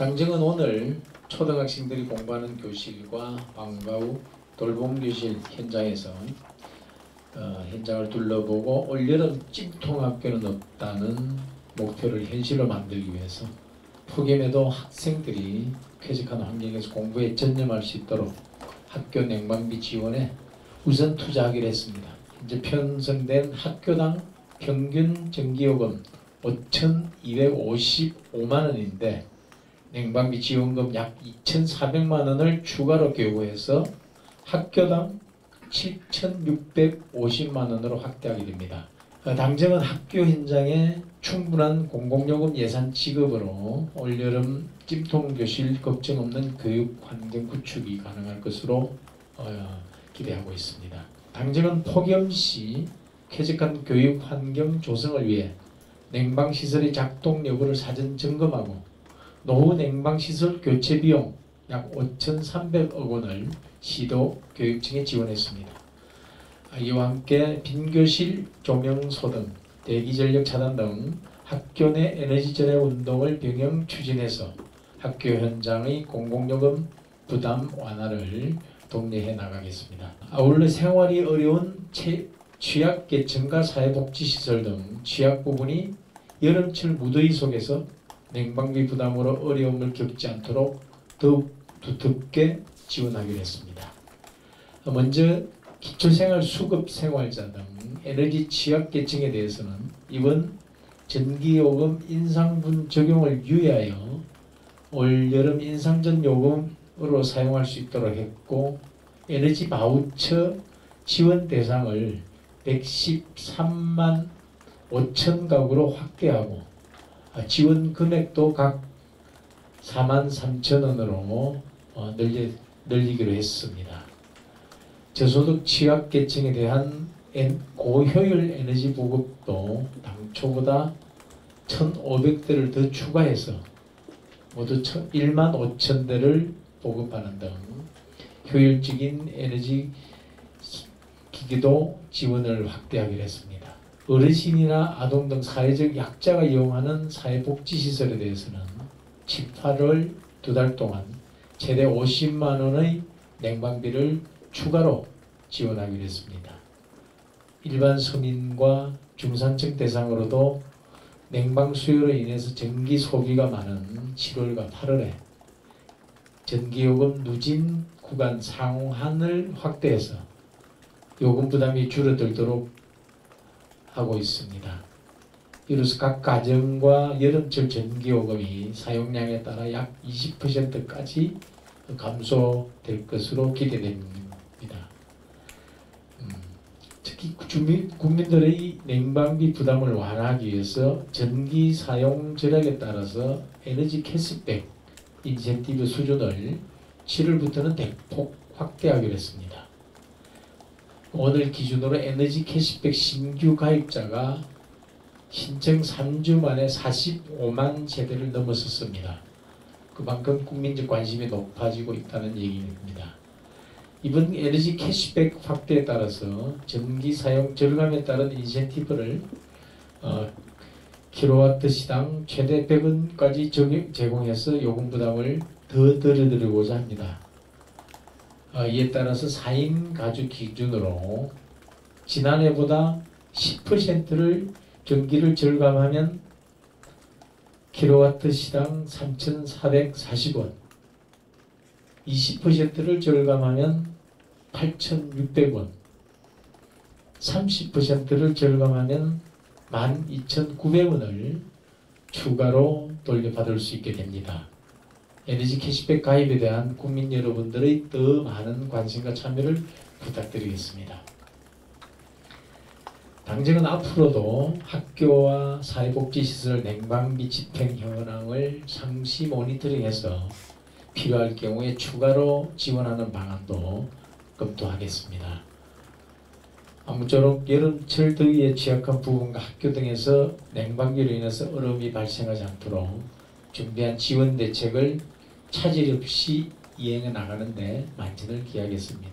당정은 오늘 초등학생들이 공부하는 교실과 방과 후 돌봄교실 현장에서 현장을 둘러보고 올여름 찜통학교는 없다는 목표를 현실로 만들기 위해서 폭염에도 학생들이 쾌적한 환경에서 공부에 전념할 수 있도록 학교 냉방비 지원에 우선 투자하기로 했습니다. 현재 편성된 학교당 평균 전기요금 5,255만 원인데 냉방비 지원금 약 2,400만 원을 추가로 교부해서 학교당 7,650만 원으로 확대하게 됩니다. 당정은 학교 현장에 충분한 공공요금 예산 지급으로 올여름 찜통교실 걱정 없는 교육 환경 구축이 가능할 것으로 기대하고 있습니다. 당정은 폭염 시 쾌적한 교육 환경 조성을 위해 냉방시설의 작동 여부를 사전 점검하고 노후 냉방시설 교체 비용 약 5,300억 원을 시도 교육청에 지원했습니다. 이와 함께 빈교실, 조명소 등 대기전력 차단 등 학교 내 에너지 절약 운동을 병행 추진해서 학교 현장의 공공요금 부담 완화를 독려해 나가겠습니다. 아울러 생활이 어려운 취약계층과 사회복지시설 등 취약 부분이 여름철 무더위 속에서 냉방비 부담으로 어려움을 겪지 않도록 더욱 두텁게 지원하기로 했습니다. 먼저 기초생활 수급 생활자 등 에너지 취약계층에 대해서는 이번 전기요금 인상분 적용을 유예하여 올여름 인상 전 요금으로 사용할 수 있도록 했고 에너지 바우처 지원 대상을 113만 5천 가구로 확대하고 지원 금액도 각 4만 3천 원으로 늘리기로 했습니다. 저소득 취약계층에 대한 고효율 에너지 보급도 당초보다 1,500대를 더 추가해서 모두 1만 5천 대를 보급하는 등 효율적인 에너지 기기도 지원을 확대하기로 했습니다. 어르신이나 아동 등 사회적 약자가 이용하는 사회복지시설에 대해서는 7, 8월 2달 동안 최대 50만 원의 냉방비를 추가로 지원하기로 했습니다. 일반 서민과 중산층 대상으로도 냉방 수요로 인해서 전기 소비가 많은 7월과 8월에 전기요금 누진 구간 상한을 확대해서 요금 부담이 줄어들도록 하고 있습니다. 이로써 각 가정과 여름철 전기요금이 사용량에 따라 약 20%까지 감소될 것으로 기대됩니다. 특히 국민들의 냉방비 부담을 완화하기 위해서 전기 사용 절약에 따라서 에너지 캐시백 인센티브 수준을 7월부터는 대폭 확대하기로 했습니다. 오늘 기준으로 에너지 캐시백 신규 가입자가 신청 3주 만에 45만 세대를 넘어섰습니다. 그만큼 국민적 관심이 높아지고 있다는 얘기입니다. 이번 에너지 캐시백 확대에 따라서 전기 사용 절감에 따른 인센티브를 킬로와트 시당 최대 100원까지 제공해서 요금 부담을 더 덜어드리고자 합니다. 이에 따라서 4인 가족 기준으로 지난해보다 10%를 전기를 절감하면 킬로와트 시당 3,440원, 20%를 절감하면 8,600원, 30%를 절감하면 12,900원을 추가로 돌려받을 수 있게 됩니다. 에너지 캐시백 가입에 대한 국민 여러분들의 더 많은 관심과 참여를 부탁드리겠습니다. 당정은 앞으로도 학교와 사회복지시설 냉방비 집행 현황을 상시 모니터링해서 필요할 경우에 추가로 지원하는 방안도 검토하겠습니다. 아무쪼록 여름철 더위에 취약한 부분과 학교 등에서 냉방비로 인해서 어려움이 발생하지 않도록 준비한 지원 대책을 차질 없이 이행해 나가는 데 만전을 기하겠습니다.